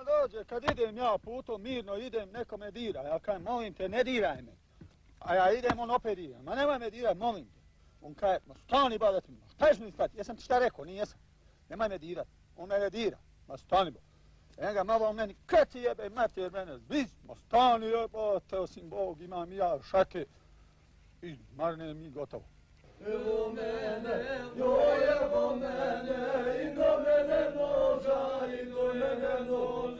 Pa dođe, kad idem ja putom, mirno idem, neko me dira. Ja kažem, molim te, ne diraj me. A ja idem, on opet dira. Ma nemoj me diraj, molim te. On kaže, ma stani ba da ti, šta ješ mi stati? Jesam ti šta rekao, nijesam. Nemoj me dirat. On mene dira. Ma stani ba. Njega malo on meni, kaj ti jebe, mater mene zbić. Ma stani jebote, osim Bog, imam ja šake. I marne mi gotovo. Evo mene, joj evo mene, i do mene noža, i do mene noža.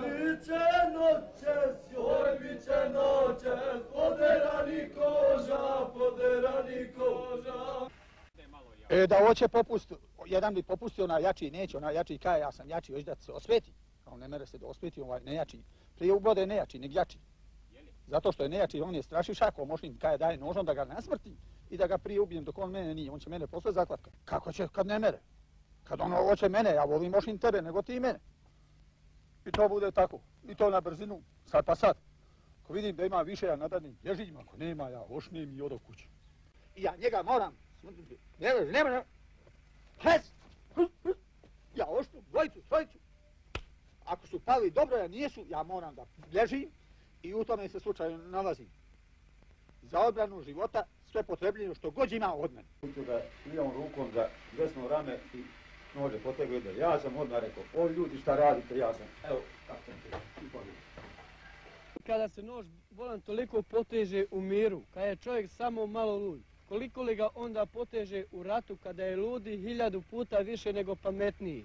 Biće noćes, joj biće noćes, poderani koža, poderani koža. Da hoće popust, jedan bi popustio, onaj jači neće, onaj jači kaže ja sam jači, hoće da se osveti. On ne mere se da osveti, ovaj nejači. Prije ubode nejači, nek jači. Zato što je nejači, on je strašiš ako mošnim kaže daje nožom da ga nasmrti i da ga prije ubijem dok on mene nije. On će mene posle zakvatka. Kako će kad ne mere? Kad ono hoće mene, ja volim mošnim tebe nego ti mene. I to bude tako. I to na brzinu, sad pa sad. Ako vidim da ima više, ja nadanim, bježim, ako nema, ja ošnem i odo kući. I ja njega moram, ne može, ja ošnu, dvojicu. Ako su pali dobro, ja nijesu, ja moram da bježim i u tome se slučaju nalazim. Za odbranu života sve potrebljeno što god ima od mene. Da lijevom rukom za desno rame i nože potegli da ja sam odmah rekao, o ljudi šta radite, ja sam, evo kako sam te i pobjegao. Kada se nož bolan toliko poteže u miru, kada je čovjek samo malo lud, koliko li ga onda poteže u ratu kada je ludi 1000 puta više nego pametniji?